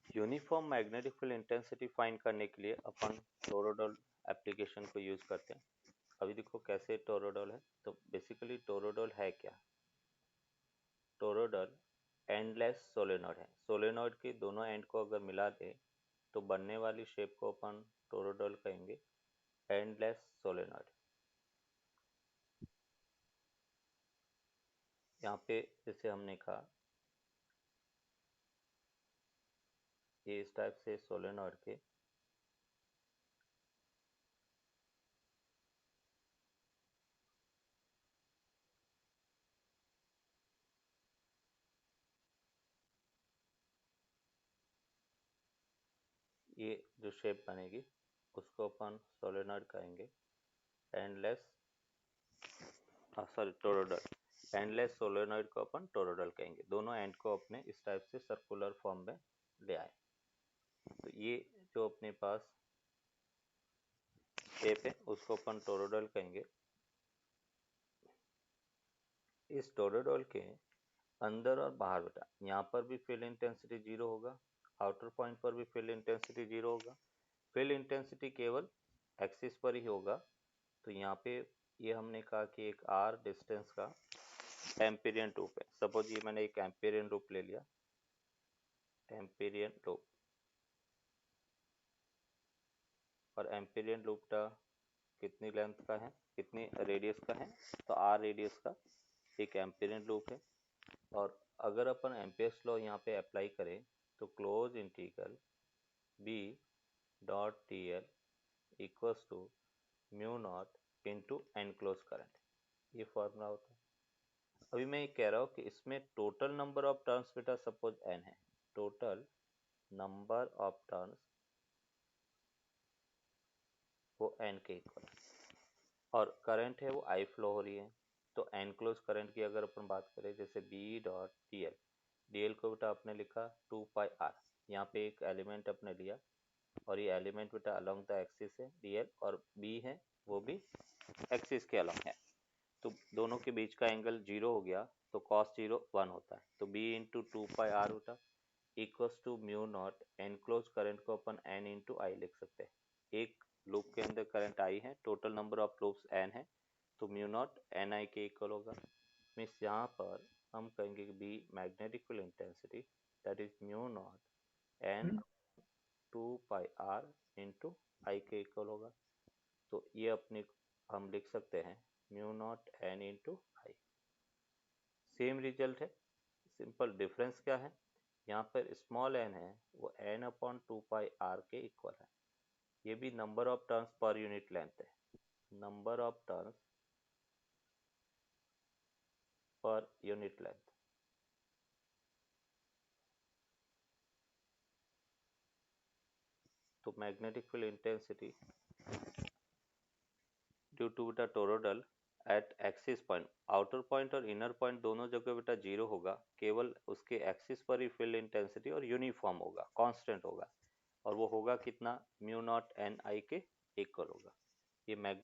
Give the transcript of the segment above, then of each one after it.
Uniform magnetic field intensity find करने के लिए अपन टोरोडॉल एप्लीकेशन को यूज करते हैं। अभी देखो कैसे टोरोडॉल है। तो बेसिकली टोरोडॉल है क्या? टोरोडॉल एंडलेस सोलेनॉइड है। सोलेनॉइड के दोनों एंड को अगर मिला दे तो बनने वाली शेप को अपन टोरोडॉल कहेंगे, एंडलेस सोलेनॉइड। यहाँ पे जैसे हमने कहा ये इस टाइप से सोलेनॉइड के ये जो शेप बनेगी उसको अपन सोलेनॉइड कहेंगे, एंडलेस सॉरी टोरोडल। एंडलेस सोलेनॉइड को अपन टोरोडल कहेंगे। दोनों एंड को अपने इस टाइप से सर्कुलर फॉर्म में ले आए। तो ये जो अपने पास शेप है उसको अपन टोरोडल कहेंगे। इस टोरोडल के अंदर और बाहर बेटा यहाँ पर भी फील्ड इंटेंसिटी जीरो होगा, आउटर पॉइंट पर भी फील्ड इंटेंसिटी जीरो होगा। फील्ड इंटेंसिटी केवल एक्सिस पर ही होगा। तो यहाँ पे ये हमने कहा कि एक आर डिस्टेंस का एम्पीरियन लूप है। सपोज ये मैंने एक एम्पीरियन लूप ले लिया, एम्पीरियन लूप, और एम्पीरियन लूप का कितनी लेंथ का है, कितनी रेडियस का है? तो आर रेडियस का एक एम्पीरियन लूप है। और अगर अपन एम्पियर्स लॉ यहाँ पे अप्लाई करें तो close integral B dot T L equals to mu naught into enclose current, ये फॉर्मूला होता है। अभी मैं ये कह रहा हूँ कि इसमें टोटल नंबर ऑफ टर्न्स बेटा सपोज एन है, टोटल नंबर ऑफ टर्न्स वो एन के इक्वल है, और करंट है वो आई फ्लो हो रही है। तो एनक्लोज करंट की अगर अपन बात करें जैसे B dot D L, D L को बेटा आपने लिखा 2πr, यहाँ पे एक एलिमेंट अपने लिया और ये एलिमेंट बेटा अलोंग द एक्सिस है डी एल, और बी है वो भी एक्सिस के अलोंग है। तो दोनों के बीच का एंगल जीरो हो गया तो कॉस जीरो 1 होता है। तो बी इंटू 2πr बेटा equals to mu naught enclose current को अपन एन इंटू आई लिख सकते हैं। एक लूप के अंदर करंट आई है, total number of loops N है, तो म्यू नॉट एन आई के इक्वल होगा। मीन्स यहाँ पर हम कहेंगे कि B magnetic field intensity that is mu not N 2πr into I के इक्वल होगा। तो ये अपने हम लिख सकते हैं mu not an into I. Same result है, सिंपल डिफरेंस क्या है? यहाँ पर स्मॉल एन है वो एन अपॉन 2πr के इक्वल है। ये भी नंबर ऑफ टर्न्स पर यूनिट लेंथ है, नंबर ऑफ टर्न्स पर यूनिट लेंथ। तो magnetic field intensity due to बेटा toroidal at axis point, outer point और इनर पॉइंट दोनों जगह बेटा जीरो होगा, केवल उसके एक्सिस पर ही फील्ड इंटेंसिटी और यूनिफॉर्म होगा, कांस्टेंट होगा, और वो होगा कितना? म्यू नॉट एन आई के इक्वल होगा। ये मैग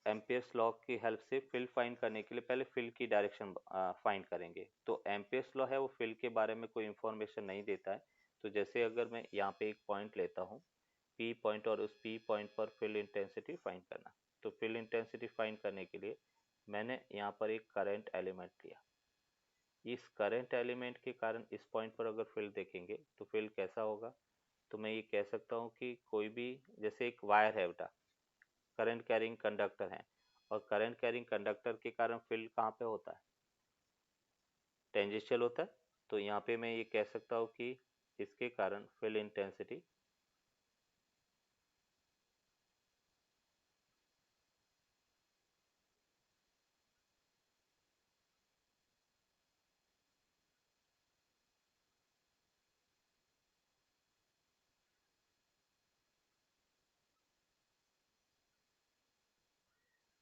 एम्पियर्स लॉ की हेल्प से फील्ड फाइंड करने के लिए पहले फील्ड की डायरेक्शन फाइंड करेंगे। तो एम्पियर्स लॉ है वो फील्ड के बारे में कोई इंफॉर्मेशन नहीं देता है। तो जैसे अगर मैं यहाँ पे एक पॉइंट लेता हूँ पी पॉइंट, और उस पी पॉइंट पर फील्ड इंटेंसिटी फाइंड करना, तो फील्ड इंटेंसिटी फाइंड करने के लिए मैंने यहाँ पर एक करंट एलिमेंट लिया। इस करंट एलिमेंट के कारण इस पॉइंट पर अगर फील्ड देखेंगे तो फील्ड कैसा होगा? तो मैं ये कह सकता हूँ कि कोई भी, जैसे एक वायर है बेटा, करंट कैरिंग कंडक्टर है, और करंट कैरिंग कंडक्टर के कारण फील्ड कहाँ पे होता है? टेंजेंशियल होता है। तो यहाँ पे मैं ये कह सकता हूँ कि इसके कारण फील्ड इंटेंसिटी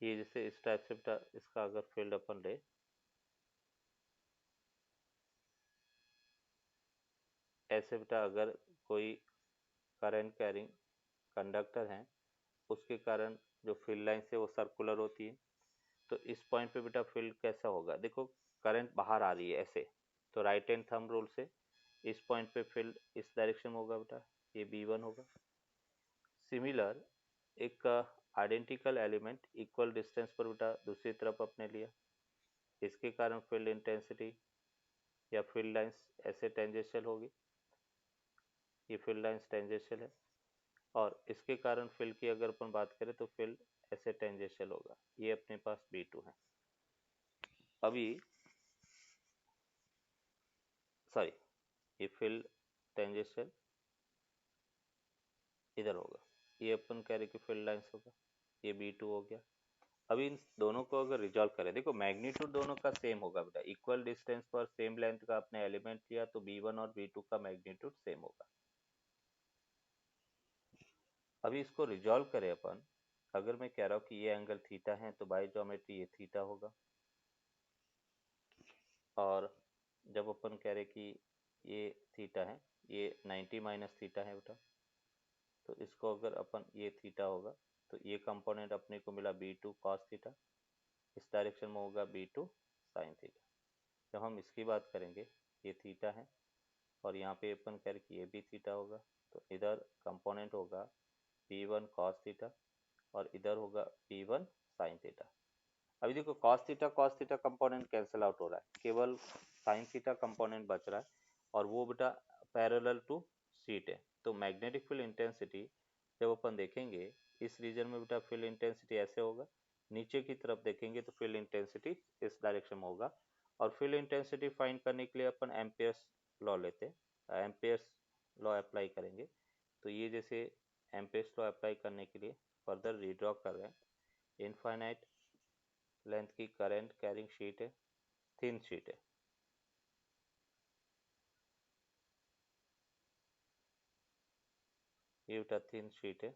ये जैसे इस टाइप से बेटा इसका अगर फील्ड अपन ले, ऐसे बेटा अगर कोई करंट कैरिंग कंडक्टर है उसके कारण जो फील्ड लाइन से वो सर्कुलर होती है, तो इस पॉइंट पे बेटा फील्ड कैसा होगा? देखो करंट बाहर आ रही है ऐसे, तो राइट हैंड थंब रूल से इस पॉइंट पे फील्ड इस डायरेक्शन में होगा बेटा, ये B1 होगा। सिमिलर एक आइडेंटिकल एलिमेंट इक्वल डिस्टेंस पर बेटा दूसरी तरफ अपने लिया, इसके कारण फील्ड इंटेंसिटी या फील्ड लाइंस ऐसे टेंजेंशियल होगी, ये फील्ड लाइंस टेंजेंशियल है, और इसके कारण फील्ड की अगर अपन बात करें तो फील्ड ऐसे टेंजेंशियल होगा, ये अपने पास B2 है। अभी सॉरी, ये फील्ड टेंजेंशियल इधर होगा, ये अपन कह रहे कि फील्ड लाइंस होगा, ये B2 हो गया। अभी इन दोनों को अगर रिजॉल्व करें, देखो मैग्नीट्यूड दोनों का सेम होगा बेटा, इक्वल डिस्टेंस पर सेम लेंथ का आपने एलिमेंट लिया तो B1 और B2 का मैग्नीट्यूड सेम होगा। अभी इसको रिजॉल्व करें अपन, अगर मैं कह रहा हूँ कि ये एंगल थीटा है तो बाय ज्योमेट्री ये थीटा होगा, और जब अपन कह रहे कि ये थीटा है, ये 90 माइनस थीटा है बेटा, तो इसको अगर अपन ये थीटा होगा तो ये कंपोनेंट अपने को मिला B2 cos थीटा, इस डायरेक्शन में होगा B2 sin थीटा। जब हम इसकी बात करेंगे, ये थीटा है और यहाँ पे अपन कह रहे कि ये भी थीटा होगा, तो इधर कंपोनेंट होगा B1 cos थीटा और इधर होगा B1 sin थीटा। अभी देखो cos theta component cancel out हो रहा है, केवल sin थीटा कंपोनेंट बच रहा है, और वो बेटा पैरेलल टू शीट है। तो मैग्नेटिक फील्ड इंटेंसिटी जब अपन देखेंगे इस रीजन में बेटा फील्ड इंटेंसिटी ऐसे होगा, नीचे की तरफ देखेंगे तो फील्ड इंटेंसिटी इस डायरेक्शन में होगा। और फील्ड इंटेंसिटी फाइंड करने के लिए अपन एम्पियर्स लॉ लेते हैं, एम्पियर्स लॉ अप्लाई करेंगे। तो ये जैसे एम्पियर्स लॉ अप्लाई करने के लिए फर्दर रीड्रॉ कर रहे हैं, इनफाइनाइट लेंथ की करंट कैरिंग शीट है, थिन शीट है, ये बेटा थिन शीट है,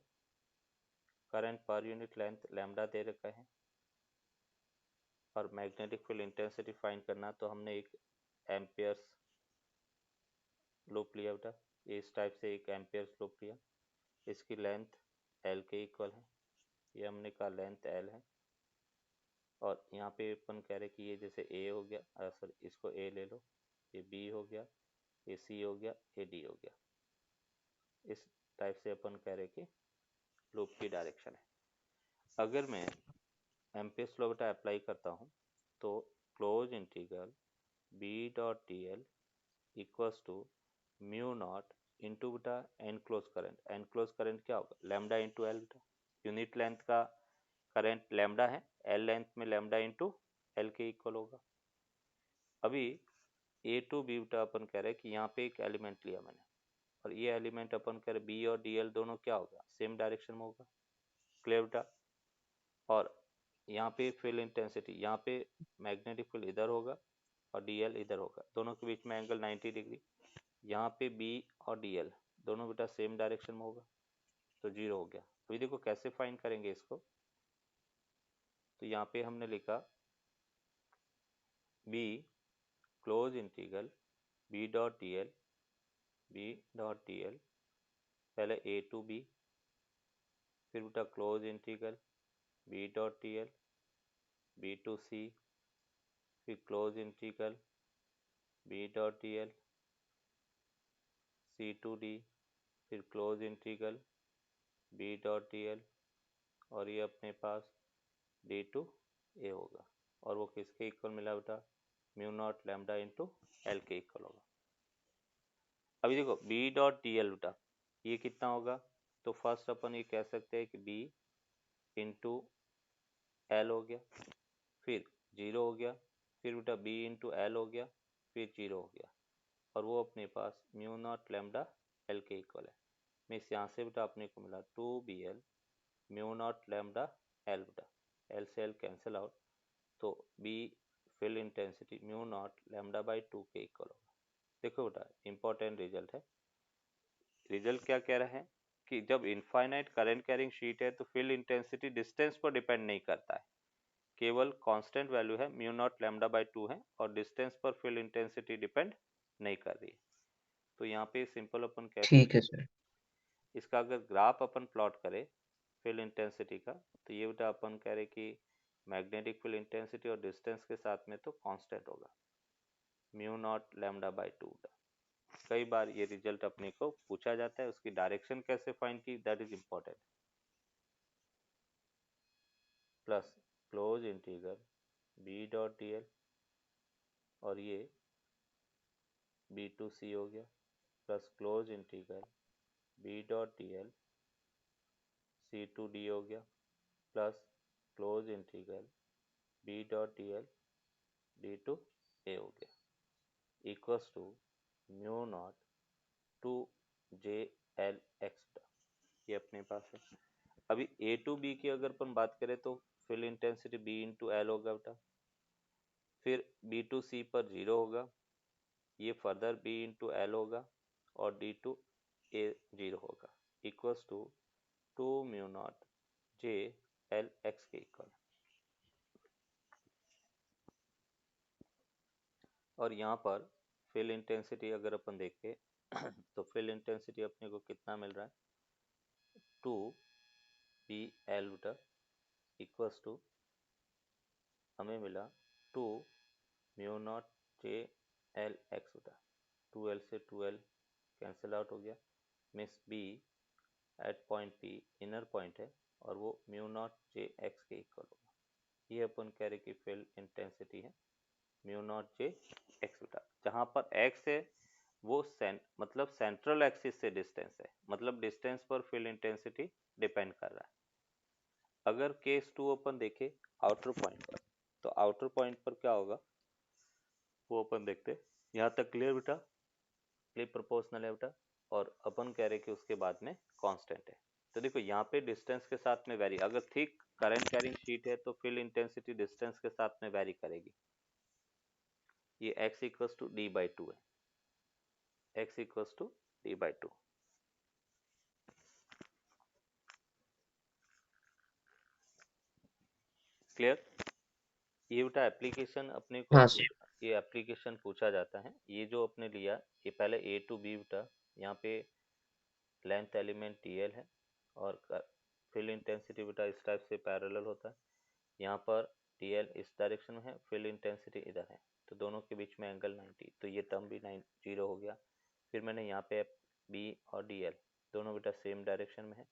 करंट पर यूनिट लेंथ लैम्डा दे रखा है, और मैग्नेटिक फील्ड इंटेंसिटी फाइंड करना तो हमने एक एम्पियर्स लूप लिया बेटा, इस टाइप से एक एम्पियर्स लूप लिया, इसकी लेंथ L के इक्वल है, ये हमने कहा लेंथ L है, और यहाँ पे अपन कह रहे कि ये जैसे A हो गया, सॉरी इसको A ले लो, ये B हो गया, ये C हो गया, ये D हो गया, इस टाइप से अपन कह रहे कि लूप की डायरेक्शन है। अगर मैं एम्पियर्स लॉ बेटा अप्लाई करता हूँ तो close integral B dot D L equals to mu naught into बेटा एनक्लोज करंट, एनक्लोज करंट क्या होगा लैम्डा इंटू एल बेटा, यूनिट लेंथ का करंट लैम्डा है, एल लेंथ में लैम्डा इंटू एल के इक्वल होगा। अभी ए टू बी बेटा अपन कह रहे हैं कि यहाँ पे एक एलिमेंट लिया मैंने, और ये एलिमेंट अपन कह रहे बी और डी एल दोनों क्या होगा सेम डायरेक्शन में होगा, क्लियर बेटा। और यहाँ पे फील्ड इंटेंसिटी, यहाँ पे मैग्नेटिक फील्ड इधर होगा और डी एल इधर होगा, दोनों के बीच में एंगल 90 डिग्री, यहाँ पे बी और डी एल दोनों बेटा सेम डायरेक्शन में होगा, तो जीरो हो गया। अभी देखो कैसे फाइंड करेंगे इसको, तो यहाँ पे हमने लिखा B close integral B dot D L, B dot D L पहले ए टू बी, फिर बेटा close integral B dot D L B to C, फिर close integral B dot D L C to D, फिर close integral B dot D L, और ये अपने पास D to ए होगा, और वो किसके इक्वल मिला बेटा mu naught lambda into L के इक्वल होगा। अभी देखो बी डॉट डी एल बेटा ये कितना होगा, तो फर्स्ट अपन ये कह सकते हैं कि बी इंटू एल हो गया, फिर जीरो हो गया, फिर बेटा बी इंटू एल हो गया, फिर जीरो हो गया, और वो अपने पास म्यू नॉट लैम्डा एल के इक्वल है। मीन्स यहाँ से बेटा अपने को मिला 2BL mu naught lambda L बेटा, एल से एल कैंसिल आउट, तो B field intensity mu naught lambda by 2 के इक्वल होगा। देखो बेटा इंपॉर्टेंट रिजल्ट है, रिजल्ट क्या कह रहा है कि जब इनफाइनाइट करंट कैरिंग शीट है तो फील्ड इंटेंसिटी डिस्टेंस पर डिपेंड नहीं करता है, केवल कांस्टेंट वैल्यू है म्यू नॉट लैम्डा बाई 2 है, और डिस्टेंस पर फील्ड इंटेंसिटी डिपेंड नहीं कर रही है। तो यहाँ पे सिंपल अपन कह ठीक सकते है सर। इसका अगर ग्राफ अपन प्लॉट करें फील्ड इंटेंसिटी का, तो ये बेटा अपन कह रहे कि मैग्नेटिक फील्ड इंटेंसिटी और डिस्टेंस के साथ में तो कांस्टेंट होगा म्यू नॉट लैम्डा बाई 2 का, कई बार ये रिजल्ट अपने को पूछा जाता है, उसकी डायरेक्शन कैसे फाइंड की, that is important. Plus close integral B dot D L, और ये बी टू सी हो गया, plus close integral B dot D L C to D हो गया, plus close integral B dot D L D to A हो गया, equals to mu not two J L X. ये अपने पास है। अभी ए टू बी की अगर अपन बात करें तो field intensity B into L होगा बेटा, फिर बी टू सी पर 0 होगा, ये फर्दर बी इंटू एल होगा, और डी टू ए 0 होगा, equals to 2 mu naught J L X के इक्वल। और यहाँ पर फिल इंटेंसिटी अगर अपन देखें तो फिल इंटेंसिटी अपने को कितना मिल रहा है, 2 बी एल बेटा इक्वल्स टू हमें मिला 2 mu naught J L X बेटा, 2l से 2l कैंसिल आउट हो गया, मिस B at point P inner point है, और वो म्यू नॉट जे एक्स के इक्वल होगा। ये अपन कह रहे कि फिल इंटेंसिटी है म्यू नॉट जे एक्स बेटा, जहाँ पर एक्स है वो मतलब सेंट्रल एक्सिस से डिस्टेंस है, मतलब डिस्टेंस पर फिल इंटेंसिटी डिपेंड कर रहा है। अगर केस 2 अपन देखें आउटर पॉइंट पर, तो आउटर पॉइंट पर क्या होगा वो अपन देखते हैं। यहाँ तक क्लियर बेटा, क्लियर प्रोपोर्शनल है बेटा, और अपन कह रहे कि उसके बाद में कांस्टेंट है। तो देखो यहाँ पे डिस्टेंस के साथ में वेरी, अगर थिक करंट कैरिंग शीट है तो फिल इंटेंसिटी डिस्टेंस के साथ में वेरी करेगी। ये x equals to D by two है, x equals to D by two. Clear. ये बेटा एप्लीकेशन अपने को हाँ सर। ये एप्लीकेशन पूछा जाता है। ये जो अपने लिया ये पहले ए टू बी बेटा, यहाँ पे लेंथ एलिमेंट dl है, और फिल इंटेंसिटी बेटा इस टाइप से पैरेलल होता है। यहाँ पर dl इस डायरेक्शन में है, फिल इंटेंसिटी इधर है, तो दोनों के बीच में एंगल 90, तो ये टर्म भी 0 हो गया। फिर मैंने यहाँ पे b और dl दोनों बेटा सेम डायरेक्शन में है,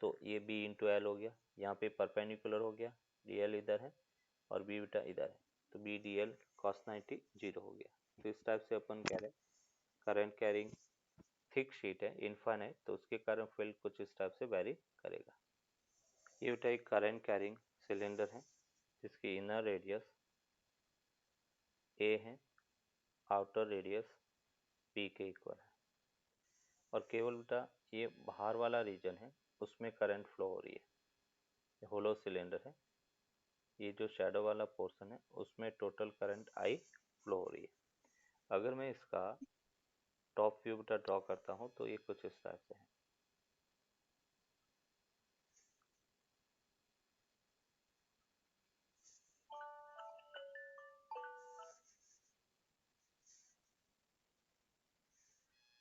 तो ये b इंटू एल हो गया, यहाँ पे परपेंडिकुलर हो गया, dl इधर है और b बेटा इधर है, तो b dl cos 90 0 हो गया। तो इस टाइप से अपन कह रहे हैं करंट कैरिंग थिक शीट है इनफाइनाइट, तो उसके कारण फील्ड कुछ इस टाइप से वेरी करेगा। ये बेटा एक करंट कैरिंग सिलेंडर है जिसकी इनर रेडियस a है, आउटर रेडियस p के इक्वल है, और केवल बेटा ये बाहर वाला रीजन है उसमें करंट फ्लो हो रही है। होलो सिलेंडर है, ये जो शैडो वाला पोर्शन है उसमें टोटल करंट I फ्लो हो रही है। अगर मैं इसका टॉप व्यू बेटा ड्रॉ करता हूँ तो ये कुछ इस टाइप से है।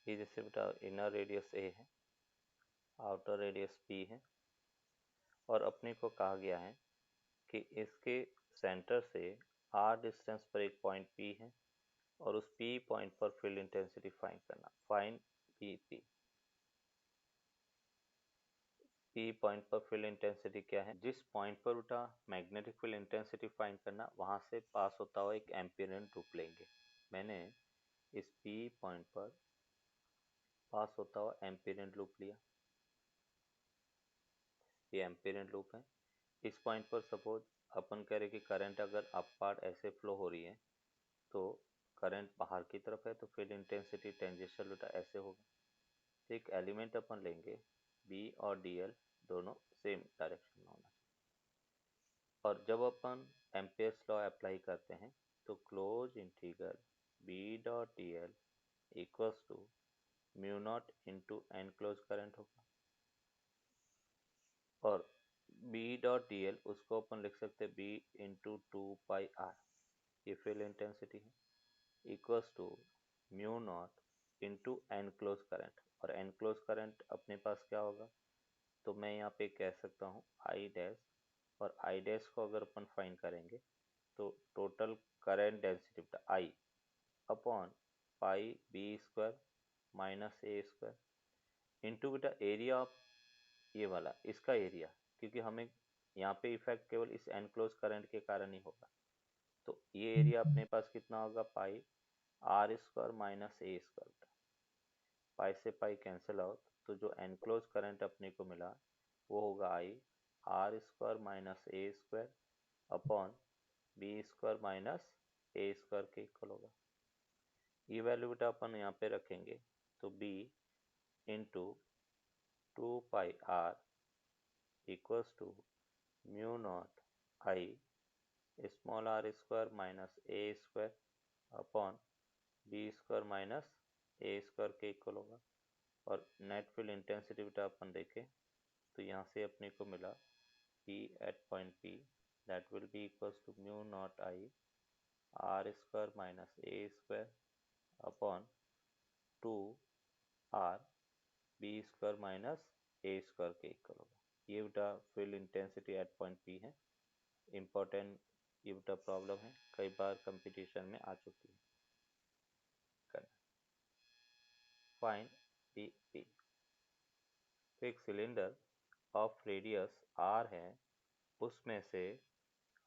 ये जैसे बेटा इनर रेडियस a है, आउटर रेडियस p है, और अपने को कहा गया है कि इसके सेंटर से r डिस्टेंस पर एक पॉइंट p है, और उस p पॉइंट पर फील्ड इंटेंसिटी फाइंड करना, फाइंड p पॉइंट पर फील्ड इंटेंसिटी क्या है, जिस पॉइंट पर बेटा मैग्नेटिक फील्ड इंटेंसिटी फाइंड करना, वहां से पास होता हुआ एक एम्पियरेंट लूप लेंगे। मैंने इस p पॉइंट पर पास होता हुआ एम्पियरेंट लूप लिया, ये एम्पियरेंट लूप है। इस पॉइंट पर सपोज अपन कह रहे कि करंट अगर अप पार्ट ऐसे फ्लो हो रही है तो करंट बाहर की तरफ है, तो फील्ड इंटेंसिटी टेंजेंशियल बेटा ऐसे होगा। तो एक एलिमेंट अपन लेंगे B और dl दोनों सेम डायरेक्शन में होना चाहिए, और जब अपन एम्पियर्स लॉ अप्लाई करते हैं तो close integral B dot dl equals to mu naught into enclose current होगा, और B डॉट dl उसको अपन लिख सकते हैं B इंटू 2πr, ये फील्ड इंटेंसिटी है, equals to mu naught into enclose current, और एनक्लोज करंट अपने पास क्या होगा, तो मैं यहाँ पे कह सकता हूँ आई डैश, और आई डैश को अगर अपन फाइंड करेंगे तो total current density I upon pi B square minus A square into बेटा एरिया ऑफ ये वाला इसका एरिया, क्योंकि हमें यहाँ पे इफेक्ट केवल इस एनक्लोज करंट के कारण ही होगा। तो ये एरिया अपने पास कितना होगा, pi R square minus A square. Pi से पाई कैंसिल आउट, तो जो एनक्लोज करंट अपने को मिला वो होगा I R square minus A square upon B square minus A square के इक्वल होगा। ये वैल्यू बेटा अपन यहाँ पे रखेंगे, तो B into 2 pi R equals to mu naught I small R square minus A square upon B square minus A square के इक्वल होगा। और नेट फील्ड इंटेंसिटी बेटा अपन देखें तो यहाँ से अपने को मिला P at point P that will be equals to mu naught I R square minus A square upon 2 R B square minus A square के इक्वल होगा। ये बेटा field intensity eight point P है। इम्पोर्टेंट ये बेटा problem है, कई बार competition में आ चुकी है। Find P। तो एक सिलेंडर ऑफ रेडियस R है, उसमें से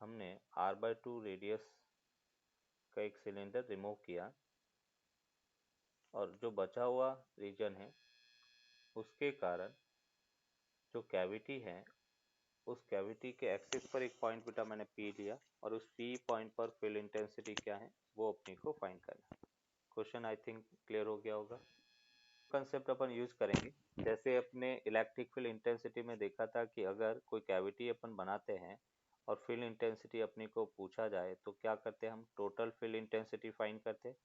हमने R/2 रेडियस का एक सिलेंडर रिमूव किया और जो बचा हुआ रीजन है उसके कारण जो कैविटी है उस कैविटी के एक्सिस पर एक पॉइंट बेटा मैंने P लिया और उस P पॉइंट पर फील्ड इंटेंसिटी क्या है वो अपने को फाइंड करना है। क्वेश्चन आई थिंक क्लियर हो गया होगा। कंसेप्ट अपन यूज करेंगे, जैसे अपने इलेक्ट्रिक फील्ड इंटेंसिटी में देखा था कि अगर कोई कैविटी अपन बनाते हैं और फील्ड इंटेंसिटी अपने को पूछा जाए तो क्या करते हैं, हम टोटल फील्ड इंटेंसिटी फाइंड करते हैं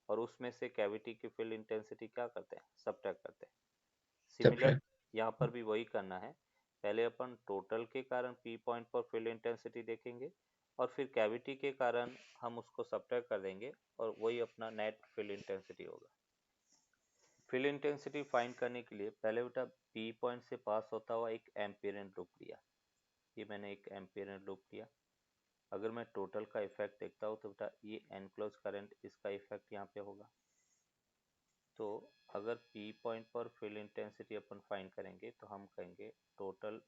और उसमें से कैविटी की फील्ड इंटेंसिटी क्या करते हैं, सबट्रैक्ट करते हैं। सिमिलर यहाँ पर भी वही करना है, पहले अपन टोटल के कारण P पॉइंट पर फील्ड इंटेंसिटी देखेंगे और फिर कैविटी के कारण हम उसको सबट्रैक्ट कर देंगे और वही अपना नेट फील्ड इंटेंसिटी होगा। फील्ड इंटेंसिटी फाइंड करने के लिए पहले बेटा P पॉइंट से पास होता हुआ एक एम्पियरेंट लूप लिया, ये मैंने एक एम्पियरेंट लूप लिया। अगर मैं टोटल का इफेक्ट देखता हूँ तो बेटा ये एनक्लोज करंट इसका इफेक्ट यहाँ पे होगा। तो अगर P पॉइंट पर फील्ड इंटेंसिटी अपन फाइंड करेंगे तो हम कहेंगे टोटल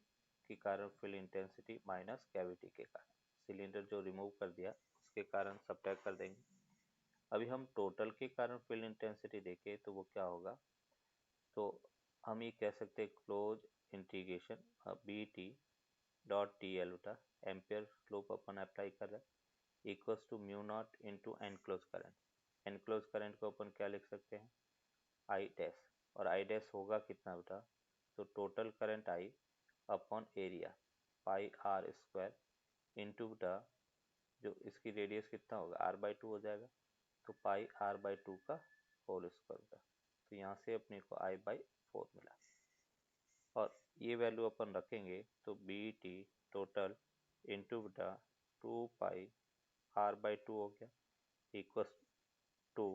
के कारण फील्ड इंटेंसिटी माइनस कैविटी के कारण, सिलेंडर जो रिमूव कर दिया उसके कारण सबट्रैक्ट कर देंगे। अभी हम टोटल के कारण फील्ड इंटेंसिटी देखें तो वो क्या होगा, तो हम ये कह सकते हैं close integration B T dot T L बेटा एम्पियर लूप अपन अप्लाई कर रहे हैं equals to mu naught into enclose current. Enclose current को अपन क्या लिख सकते हैं, आई डैश, और आई डैश होगा कितना बेटा, तो total current I upon area pi R square into बेटा जो इसकी रेडियस कितना होगा R/2 हो जाएगा, तो पाई R/2 का होल स्क्वायर बेटा। तो यहाँ से अपने को I/4 मिला और ये वैल्यू अपन रखेंगे तो बी टी टोटल इंटू बेटा 2 पाई R/2 हो गया equals to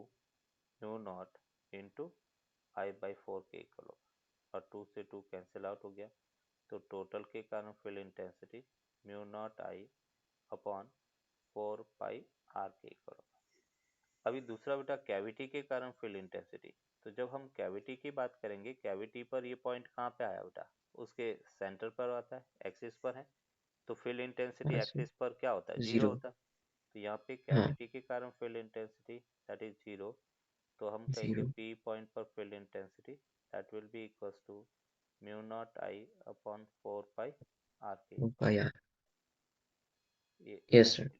mu naught into I/4 के इक्वल होगा और 2 से 2 कैंसिल आउट हो गया, तो टोटल के कारण field intensity mu naught I upon 4 pi R के इक्वल होगा। अभी दूसरा बेटा कैविटी के कारण फील्ड इंटेंसिटी, तो जब हम कैविटी की बात करेंगे कैविटी पर ये पॉइंट कहाँ पे आया बेटा, उसके सेंटर पर आता है, एक्सिस पर है, तो फील्ड इंटेंसिटी एक्सिस पर क्या होता है, जीरो होता है। तो यहाँ पे कैविटी के कारण field intensity that is zero, तो हम कहेंगे P पॉइंट पर field intensity that will be equals to mu naught I upon 4 pi R के। Yes sir.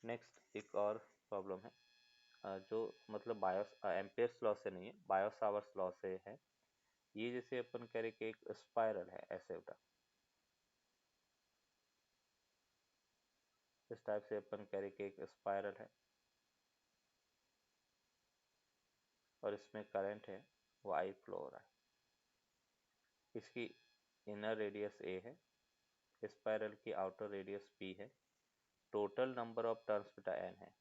नेक्स्ट एक और प्रॉब्लम है जो मतलब बायोस एम्पियर्स लॉ से नहीं है, बायो सावर्ट्स लॉ से है। ये जैसे अपन कह रहे कि एक स्पाइरल है ऐसे बेटा, इस टाइप से अपन कह रहे कि एक स्पाइरल है और इसमें करंट है वो आई फ्लो हो रहा है, इसकी इनर रेडियस ए है, स्पाइरल की आउटर रेडियस पी है, टोटल नंबर ऑफ टर्न्स बेटा एन है,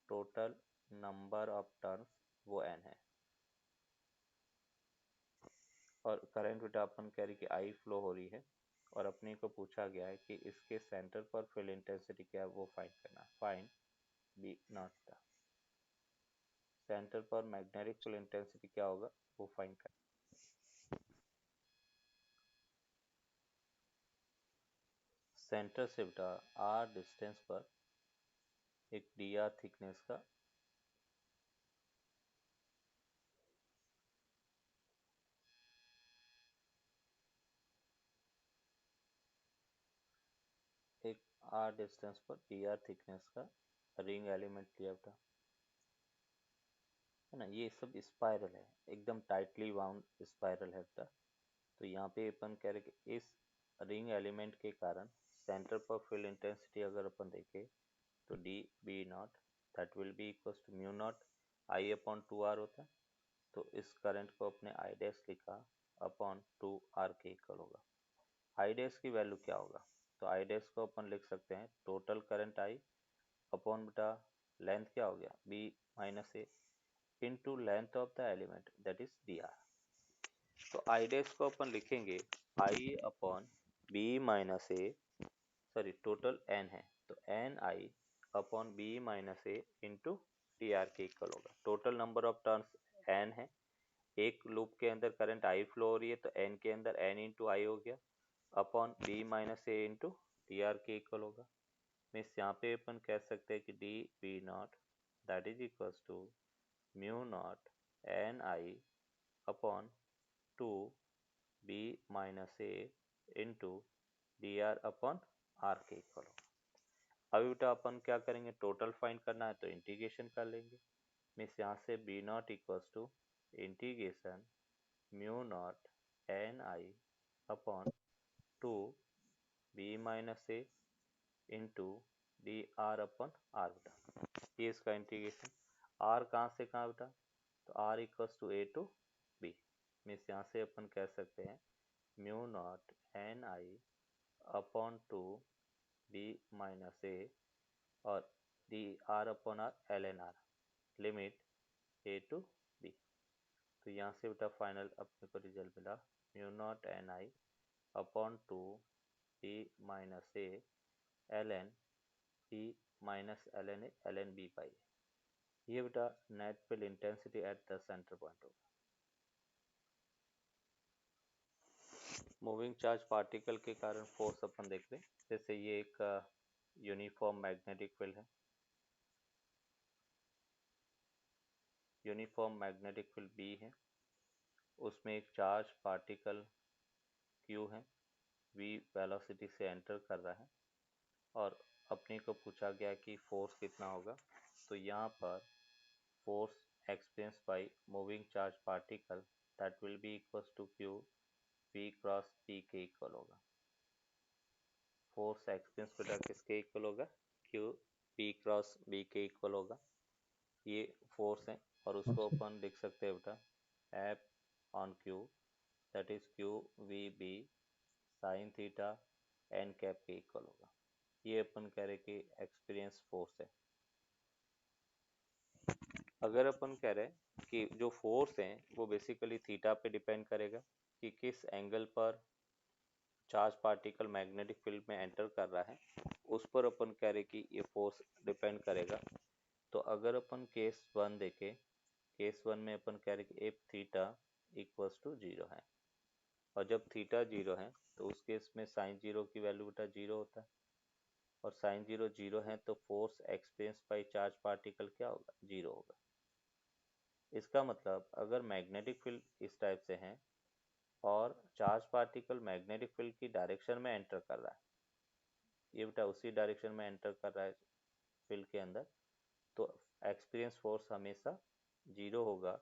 टोटल नंबर ऑफ टर्न्स वो एन है। और करंट बेटा अपन कह रही कि आई फ्लो हो रही है और अपने को पूछा गया है कि इसके सेंटर पर फील्ड इंटेंसिटी क्या है वो फाइंड करना है। फाइंड बी नॉट सेंटर पर मैग्नेटिक फील्ड इंटेंसिटी क्या होगा वो फाइंड करना। सेंटर से बेटा आर डिस्टेंस पर एक डी आर थिकनेस का एक आर डिस्टेंस पर डी आर थिकनेस का रिंग एलिमेंट लिया बेटा, है ना। ये सब स्पाइरल है, एकदम टाइटली बाउंड स्पाइरल है बेटा। तो यहाँ पे अपन कह रहे कि इस रिंग एलिमेंट के कारण सेंटर पर फील्ड इंटेंसिटी अगर अपन देखें तो D B naught that will be equal to mu naught I upon 2 R होता है। तो इस करंट को अपने आई डैश लिखा अपॉन 2 आर के इक्वल होगा। आई डैश की वैल्यू क्या होगा, तो आई डैश को अपन लिख सकते हैं टोटल करंट आई अपॉन बेटा लेंथ क्या हो गया B minus A into length of the element that is D R. तो आई डैश को अपन लिखेंगे I upon B minus A, sorry total N है तो N I upon B minus A into D R के equal होगा। Total number of turns N है, एक लूप के अंदर करंट आई फ्लो हो रही है तो एन के अंदर एन इंटू आई हो गया upon B minus A into D R के इक्वल होगा। मीन्स यहाँ पे अपन कह सकते हैं कि D B naught that is equals to mu not N I upon 2 B minus A into D R upon R के इक्वल होगा। अभी बेटा अपन क्या करेंगे, टोटल फाइंड करना है तो इंटीग्रेशन कर लेंगे। मीन्स यहाँ से B naught equals to integration mu not N I upon 2 B minus A into D R अपन आर बेटा, ये इसका इंटीग्रेशन। आर कहाँ से कहाँ बेटा, तो R equals to A to B. Means यहाँ से अपन कह सकते हैं mu not N I upon 2 B minus A और D R upon R L N R limit A to B. तो यहाँ से बेटा फाइनल अपने को रिजल्ट मिला mu not N I upon 2 B minus A L N B minus L N B pi. ये बेटा net field intensity at the centre point होगा। मूविंग चार्ज पार्टिकल के कारण फोर्स अपन देख रहे हैं, जैसे ये एक यूनिफॉर्म मैग्नेटिक फील्ड है, यूनिफॉर्म मैग्नेटिक फील्ड बी है, उसमें एक चार्ज पार्टिकल क्यू है, वी वेलोसिटी से एंटर कर रहा है और अपने को पूछा गया कि फोर्स कितना होगा। तो यहाँ पर force experience by moving charge particle that will be equals to Q V cross P के इक्वल होगा। फोर्स एक्सपीरियंस बेटा किसके इक्वल होगा, क्यू पी क्रॉस बी के इक्वल होगा। ये फोर्स है और उसको अपन लिख सकते हैं बेटा F on Q that is Q V B sine theta N cap के इक्वल होगा। ये अपन कह रहे कि एक्सपीरियंस फोर्स है। अगर अपन कह रहे कि जो फोर्स है वो बेसिकली थीटा पे डिपेंड करेगा कि किस एंगल पर चार्ज पार्टिकल मैग्नेटिक फील्ड में एंटर कर रहा है, उस पर अपन कह रहे कि ये फोर्स डिपेंड करेगा। तो अगर अपन केस 1 देखें, केस 1 में अपन कह रहे कि एफ थीटा इक्वल्स टू 0 है और जब थीटा 0 है तो उस केस में साइन 0 की वैल्यू बेटा 0 होता है और साइन 0 0 है तो force experience by charge particle क्या होगा, 0 होगा। इसका मतलब अगर मैग्नेटिक फील्ड इस टाइप से है और चार्ज पार्टिकल मैग्नेटिक फील्ड की डायरेक्शन में एंटर कर रहा है, ये बेटा उसी डायरेक्शन में एंटर कर रहा है फील्ड के अंदर, तो एक्सपीरियंस फोर्स हमेशा 0 होगा।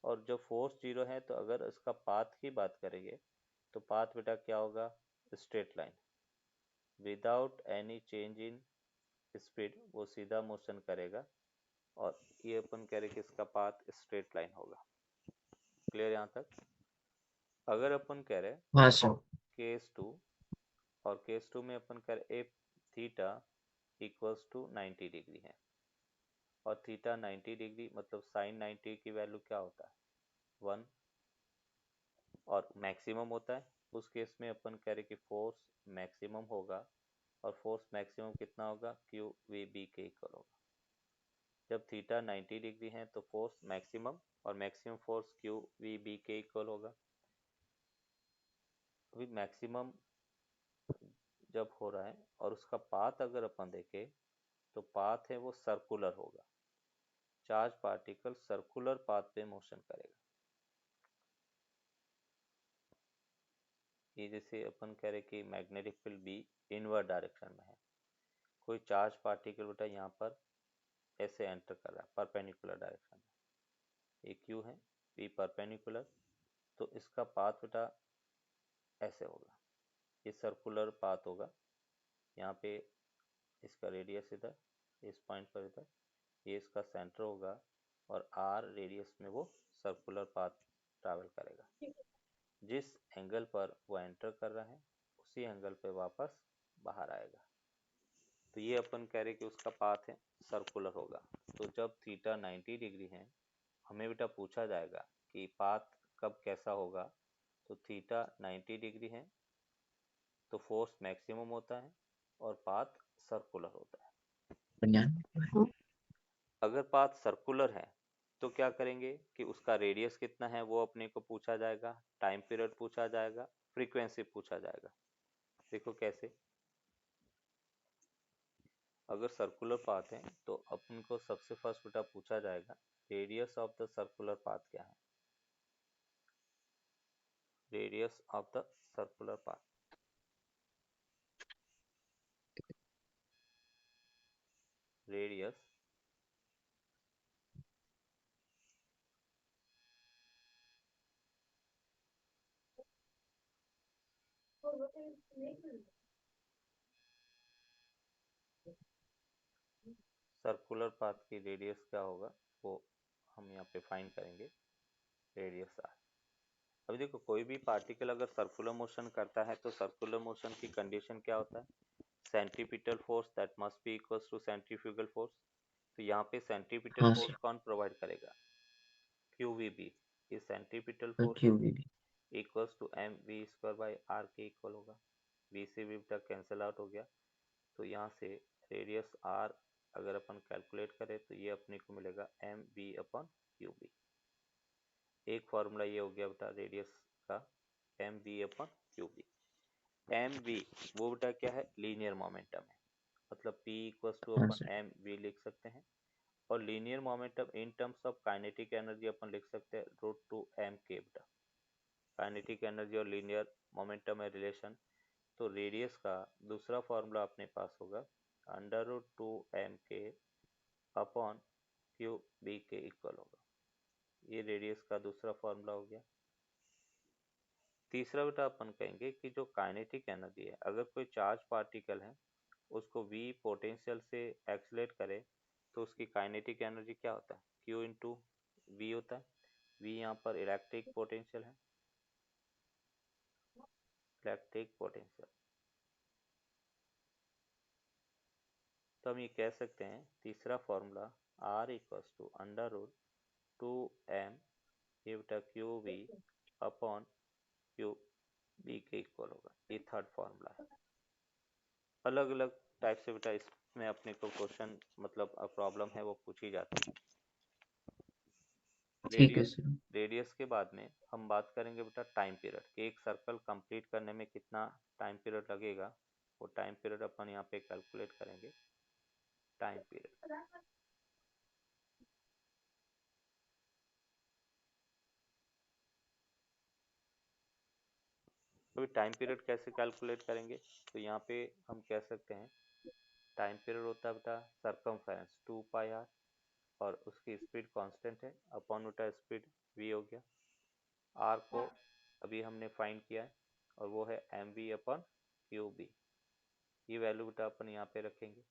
और जब फोर्स 0 है तो अगर इसका पाथ की बात करेंगे तो पाथ बेटा क्या होगा, straight line without any change in speed, वो सीधा मोशन करेगा और ये अपन कह रहे कि इसका पाथ स्ट्रेट लाइन होगा। क्लियर यहाँ तक। अगर अपन कह रहे हाँ सर। केस 2 और केस 2 में अपन कह रहे F theta equals to 90 degree है और थीटा 90 डिग्री मतलब साइन 90 की वैल्यू क्या होता है 1 और मैक्सिमम होता है, उस केस में अपन कह रहे कि फोर्स मैक्सिमम होगा, और फोर्स मैक्सिमम कितना होगा, क्यू वी बी के इक्वल होगा। जब थीटा 90 डिग्री है तो फोर्स मैक्सिमम और maximum force Q V B के इक्वल होगा। अभी मैक्सिमम जब हो रहा है और उसका पाथ अगर अपन देखें तो पाथ है वो सर्कुलर होगा, चार्ज पार्टिकल सर्कुलर पाथ पे मोशन करेगा। ये जैसे अपन कह रहे कि magnetic field B inward direction में है, कोई चार्ज पार्टिकल बेटा यहाँ पर ऐसे एंटर कर रहा है परपेंडिकुलर डायरेक्शन में, ये क्यू है, बी परपेंडिकुलर, तो इसका पाथ बेटा ऐसे होगा, ये सर्कुलर पाथ होगा। यहाँ पे इसका रेडियस इधर, इस पॉइंट पर इधर, ये इसका सेंटर होगा, और आर रेडियस में वो सर्कुलर पाथ ट्रैवल करेगा। जिस एंगल पर वो एंटर कर रहा है उसी एंगल पे वापस बाहर आएगा। तो ये अपन कह रहे कि उसका पाथ है सर्कुलर होगा। तो जब थीटा 90 डिग्री है, हमें बेटा पूछा जाएगा कि पाथ कब कैसा होगा, तो थीटा 90 डिग्री है तो फोर्स मैक्सिमम होता है और पाथ सर्कुलर होता है। अगर पाथ सर्कुलर है तो क्या करेंगे कि उसका रेडियस कितना है वो अपने को पूछा जाएगा, टाइम पीरियड पूछा जाएगा, फ्रीक्वेंसी पूछा जाएगा। देखो कैसे, अगर सर्कुलर पाथ है तो अपन को सबसे फर्स्ट बेटा पूछा जाएगा radius of the circular path क्या है, radius of the circular path. Radius circular path की रेडियस क्या होगा वो हम यहाँ पे फाइंड करेंगे, रेडियस आर। अभी देखो कोई भी पार्टिकल अगर सर्कुलर मोशन करता है तो सर्कुलर मोशन की कंडीशन क्या होता है, centripetal force that must be equals to centrifugal force. तो यहाँ पे सेंट्रीपिटल फोर्स कौन प्रोवाइड करेगा, क्यू वी बी। इस centripetal force equals to M V square by R के इक्वल होगा, वी से वी तक कैंसिल आउट हो गया। तो यहाँ से रेडियस आर अगर अपन कैलकुलेट करें तो ये अपने को मिलेगा M V upon Q B. एक फॉर्मूला ये हो गया बेटा रेडियस का, M V upon Q B. M V वो बेटा क्या है, लीनियर मोमेंटम है, मतलब P इक्वल्स टू अपन एम वी लिख सकते हैं। और linear momentum in terms of kinetic energy अपन लिख सकते हैं रूट टू एम के बेटा। काइनेटिक एनर्जी और लीनियर मोमेंटम है रिलेशन, तो रेडियस का दूसरा फॉर्मूला अपने पास होगा अंडर रूट टू एम के अपॉन क्यू बी के इक्वल होगा। ये रेडियस का दूसरा फॉर्मूला हो गया। तीसरा बेटा अपन कहेंगे कि जो काइनेटिक एनर्जी है, अगर कोई चार्ज पार्टिकल है उसको v पोटेंशियल से एक्सलेट करे तो उसकी काइनेटिक एनर्जी क्या होता है, q इंटू वी होता है। v यहाँ पर इलेक्ट्रिक पोटेंशियल है, इलेक्ट्रिक पोटेंशियल। तो हम ये कह सकते हैं तीसरा formula r equals to under root two M ये बेटा Q V upon Q B के इक्वल होगा। ये थर्ड फॉर्मूला है। अलग अलग टाइप से बेटा इसमें अपने को क्वेश्चन मतलब प्रॉब्लम है वो पूछी जाती है। रेडियस के बाद में हम बात करेंगे बेटा टाइम पीरियड कि एक सर्कल कंप्लीट करने में कितना टाइम पीरियड लगेगा, वो टाइम पीरियड अपन यहाँ पे कैलकुलेट करेंगे, टाइम पीरियड। तो टाइम पीरियड कैसे कैलकुलेट करेंगे, तो यहाँ पे हम कह सकते हैं टाइम पीरियड होता है बेटा सरकमफेरेंस 2 पाई आर, और उसकी स्पीड कांस्टेंट है अपॉन बेटा स्पीड v हो गया। आर को अभी हमने फाइंड किया है और वो है M V upon Q B. ये वैल्यू बेटा अपन यहाँ पे रखेंगे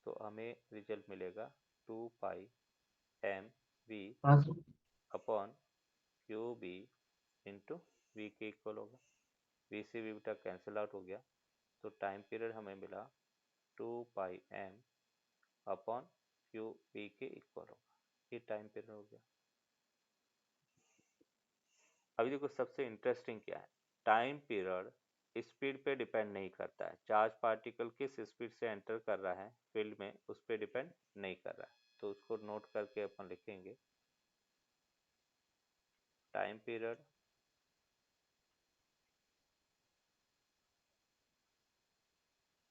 तो हमें रिजल्ट मिलेगा 2 pi M V upon Q B into V के इक्वल होगा। वी से वी बेटा कैंसिल आउट हो गया, तो टाइम पीरियड हमें मिला 2 pi M upon Q B के इक्वल होगा। ये टाइम पीरियड हो गया। अभी देखो सबसे इंटरेस्टिंग क्या है, टाइम पीरियड स्पीड पे डिपेंड नहीं करता है, चार्ज पार्टिकल किस स्पीड से एंटर कर रहा है फील्ड में उस पर डिपेंड नहीं कर रहा है। तो उसको नोट करके अपन लिखेंगे time period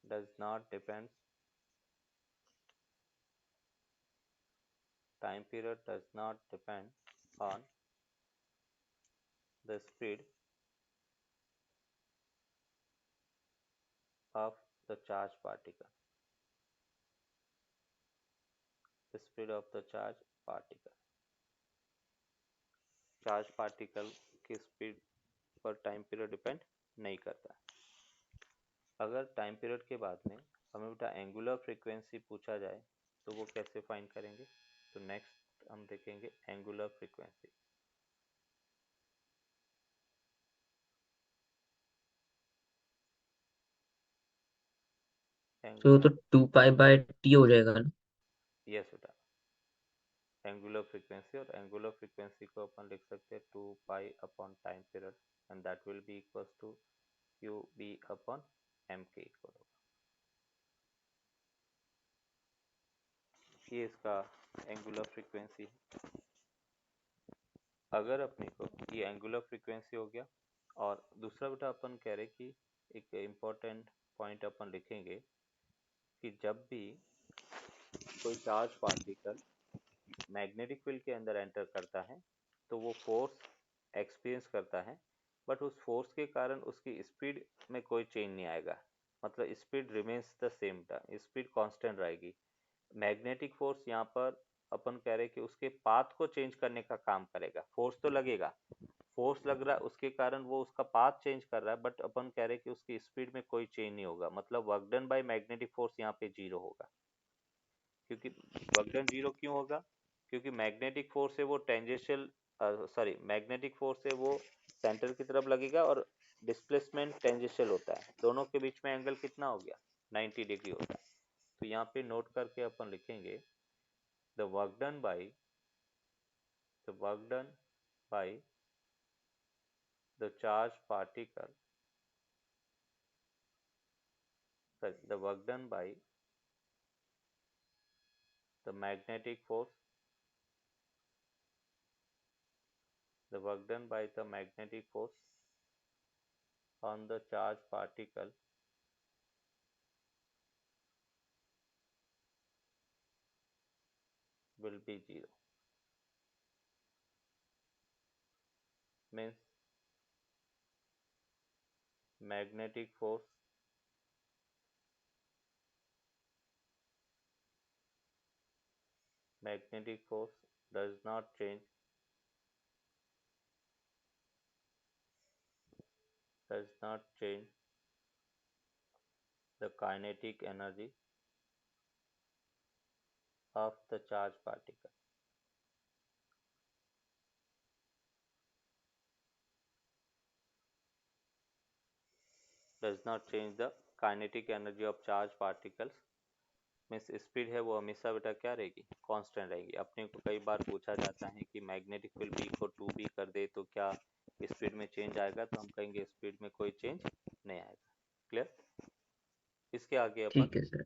does not depend time period does not depend on the speed of the charge particle, the speed of the charge particle, charge particle की स्पीड पर टाइम पीरियड डिपेंड नहीं करता। अगर टाइम पीरियड के बाद में हमें बेटा एंगुलर फ्रीक्वेंसी पूछा जाए तो वो कैसे फाइंड करेंगे, तो नेक्स्ट हम देखेंगे एंगुलर फ्रीक्वेंसी। तो 2 पाई/t हो जाएगा ना। यस बेटा, एंगुलर फ्रीक्वेंसी, और एंगुलर फ्रीक्वेंसी को अपन लिख सकते हैं 2 pi upon time period and that will be equals to Q B upon M के इक्वल होगा। ये इसका एंगुलर फ्रीक्वेंसी है। अगर अपने को ये एंगुलर फ्रीक्वेंसी हो गया, और दूसरा बेटा अपन कह रहे कि एक इम्पोर्टेंट पॉइंट अपन लिखेंगे कि जब भी कोई चार्ज पार्टिकल मैग्नेटिक फील्ड के अंदर एंटर करता है तो वो फोर्स एक्सपीरियंस करता है, बट उस फोर्स के कारण उसकी स्पीड में कोई चेंज नहीं आएगा, मतलब speed remains the same, speed constant रहेगी। मैग्नेटिक फोर्स यहाँ पर अपन कह रहे कि उसके पाथ को चेंज करने का काम करेगा, फोर्स तो लगेगा, फोर्स लग रहा है उसके कारण वो उसका पाथ चेंज कर रहा है, बट अपन कह रहे कि उसकी स्पीड में कोई चेंज नहीं होगा, मतलब work done by magnetic force यहाँ पे जीरो होगा। क्योंकि वर्क डन जीरो क्यों होगा, क्योंकि मैग्नेटिक फोर्स है वो टेंजेंशियल, सॉरी मैग्नेटिक फोर्स है वो सेंटर की तरफ लगेगा और डिस्प्लेसमेंट टेंजेंशियल होता है, दोनों के बीच में एंगल कितना हो गया 90 डिग्री होता है। तो यहाँ पे नोट करके अपन लिखेंगे the work done by the work done by the charge particle, sorry, the work done by the magnetic force, the work done by the magnetic force on the charge particle will be zero, means magnetic force magnetic force does not change, does not change the kinetic energy of the charge particle, does not change the kinetic energy of charge particles, means speed है वो हमेशा बेटा क्या रहेगी, constant रहेगी। अपने को कई बार पूछा जाता है कि मैग्नेटिक फील्ड बी को 2b कर दे तो क्या स्पीड में चेंज आएगा, तो हम कहेंगे स्पीड में कोई चेंज नहीं आएगा। क्लियर, इसके आगे अपन ठीक है सर।